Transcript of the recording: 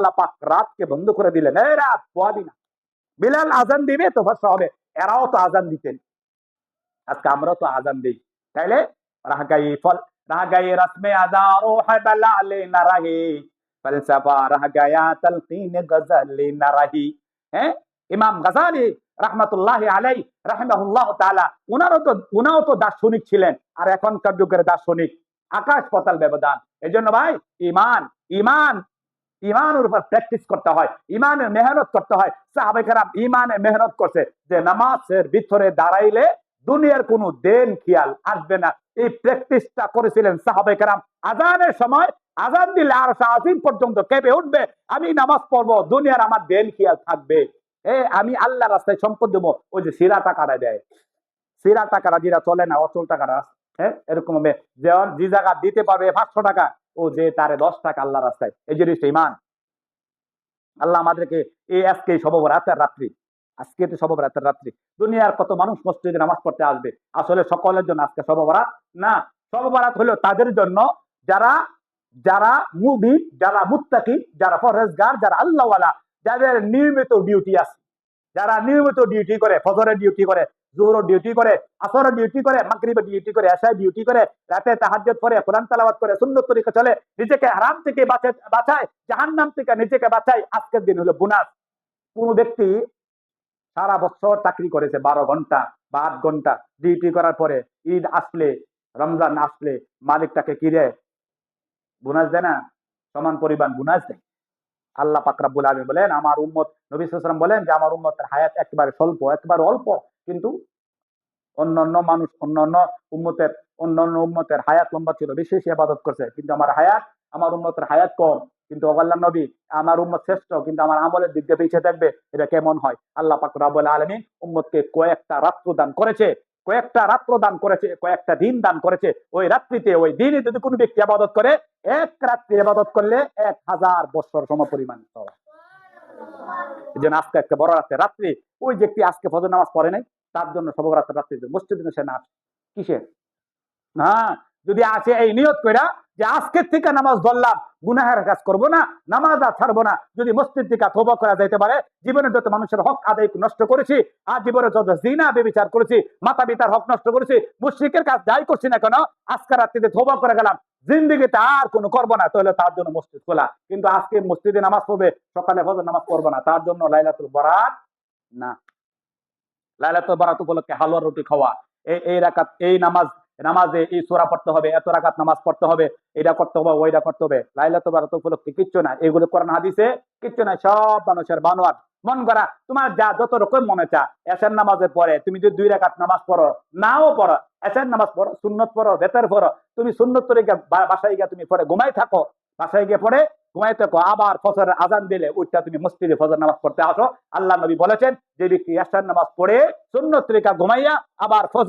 আল্লাহ পাক রাতকে বন্ধ করে দিলেন, এই রাত পোয়াবি না। বিলাল আজান দিবে তো ফসা হবে, এরাও তো আজান দিতেন, আজকে আমরাও তো আজান দিই। তাইলে রাহগাই ফল রাহগাই রসমে আদা রোহ বালালে না রাহি, ফলসফা রাহ গয়া তলকিন গজলে না রাহি। হ্যাঁ, ইমাম গাজালি রাহমাতুল্লাহি আলাইহি রাহিমাহুল্লাহ তাআলা, উনাও তো দার্শনিক ছিলেন, আর এখনকার যুগের দার্শনিক আকাশ পাতাল ব্যবধান। এজন্য ভাই, ইমান ইমান ইমানের উপর প্র্যাকটিস করতে হয়, ইমানের মেহনত করতে হয়। সাহাবায়ে কেরাম ইমানে মেহনত করছে যে নামাজের ভিতরে দাঁড়াইলে দুনিয়ার কোনো দেন খেয়াল আসবে না, এই প্র্যাকটিসটা করেছিলেন সাহাবায়ে কেরাম। আজানের সময় আজান দিলে আর আজিম পর্যন্ত কেঁপে উঠবে, আমি নামাজ পড়বো, দুনিয়ার আমার দেন খেয়াল থাকবে, আমি আল্লাহ রাস্তায় সম্পদ দেবো। ওই যে সিরা টাকাটা দেয়, সিরা টাকাটা যেটা চলে না, অচল টাকাটা, হ্যাঁ, এরকম হবে যে জায়গা দিতে পারবে 500 টাকা, ও যে তারে 10 টাকা আল্লাহ রাস্তায়, এই জিনিসটা ইমান। আল্লাহ আমাদেরকে এই আজকে শবে বরাতের রাত্রি, আজকে তো শবে বরাতের রাত্রি, দুনিয়ার কত মানুষ মসজিদে নামাজ পড়তে আসবে, আসলে সকলের জন্য আজকে শবে বরাত না। শবে বরাত হলো তাদের জন্য যারা যারা মুমিন, যারা মুত্তাকি, যারা পরহেজগার, যারা আল্লাহওয়ালা, যাদের নিয়মিত ডিউটি আছে, যারা নিয়মিত ডিউটি করে, ফজরের ডিউটি করে, জোহরের ডিউটি করে, আসরের ডিউটি করে, মাগরিবের ডিউটি করে, এশার ডিউটি করে, রাতে তাহাজ্জুদ পড়ে, কোরআন তেলাওয়াত করে, সুন্নাত তরিকা চলে, নিজেকে হারাম থেকে বাঁচায়, জাহান্নাম থেকে নিজেকে বাঁচায়। আজকের দিন হলো বোনাস। কোন ব্যক্তি সারা বছর চাকরি করেছে 12 ঘন্টা বা 8 ঘন্টা ডিউটি করার পরে ঈদ আসলে, রমজান আসলে মালিক তাকে কি দেয়? বোনাস দেয় না? সমান পরিমাণ বোনাস দেয়। আল্লাহ পাক রব্বুল আলামিন বলেন, আমার উম্মত, নবী সাল্লাল্লাহু আলাইহি ওয়াসাল্লাম বলেন যে আমার উম্মতের হায়াত একেবারে স্বল্প, একেবারে অল্প, কিন্তু অন্যান্য মানুষ, অন্যান্য উম্মতের হায়াত লম্বা ছিল, বেশি বেশি ইবাদত করছে, কিন্তু আমার উম্মতের হায়াত কম। কিন্তু আল্লাহর নবী, আমার উম্মত শ্রেষ্ঠ, কিন্তু আমার আমলের দিক দিয়ে পিছিয়ে থাকবে, এটা কেমন হয়? আল্লাহ পাক রব্বুল আলামিন উম্মতকে কয়েকটা রাত্র দান করেছে, কয়েকটা দিন দান করেছে। ওই রাত্রিতে, ওই দিনে যদি কোনো ব্যক্তি ইবাদত করে, এক রাত্রি ইবাদত করলে 1000 বছর সমপরিমাণ সওয়াব। এই জন্য আজকে একটা বড় রাত্রি, ওই ব্যক্তি আজকে ফজর নামাজ পড়ে নাই, তার জন্য শবে বরাতের রাত্রি মসজিদে সে না আসে, কিসের? হ্যাঁ, যদি আসে এই নিয়ত কইরা যে আজকের থেকে নামাজ ধরলাম, গুনাহের কাজ করব না, নামাজ আর ছাড়বো না, যদি মসজিদ থেকে তওবা করা যাইতে পারে, জীবনে যত মানুষের হক আদায় নষ্ট করেছি, আর জীবনে যত জিনা ব্যভিচার করেছি, মাতা পিতার হক নষ্ট করেছি, মুশরিকের কাজ যাই করছি না কেন, আজকে রাত্রিতে তওবা করে গেলাম, জিন্দেগিতে আর কোনো করবো না, তাহলে তার জন্য মসজিদ খোলা। কিন্তু আজকে মসজিদে নামাজ পড়বে, সকালে ফজর নামাজ পড়বো না, তার জন্য লাইলাতুল বরাত না। লাইলাতুল বরাত উপলক্ষে হালুয়া রুটি খাওয়া, এই রাকাত, এই নামাজে এই সূরা পড়তে হবে, এত রাকাত নামাজ পড়তে হবে, এটা করতে হবে, ওইটা করতে হবে, লাইলাতুল বরাত উপলক্ষে কিচ্ছু না, এগুলো কোরআন হাদিসে কিচ্ছু নাই, সব মানুষের বানোয়াট, মন করা। তোমার যা যত রকম মনে চা, এশার নামাজের পরে তুমি যদি 2 রাকাত নামাজ পড়ো, নাও পড়ো, এশার নামাজ পড়ো, সুন্নত পড়ো, বেতার পড়ো, তুমি সুন্নত তরিকা বাসায় গিয়ে তুমি পড়ে ঘুমাই থাকো, বাসায় গিয়ে পড়ে ঘুমাই থাকো, আবার ফজরের আজান দিলে ওইটা তুমি মসজিদে ফজর নামাজ পড়তে আসো। আল্লাহ নবী বলেছেন, যে ব্যক্তি এশার নামাজ পড়ে সুন্নত তরিকা ঘুমাইয়া আবার ফজর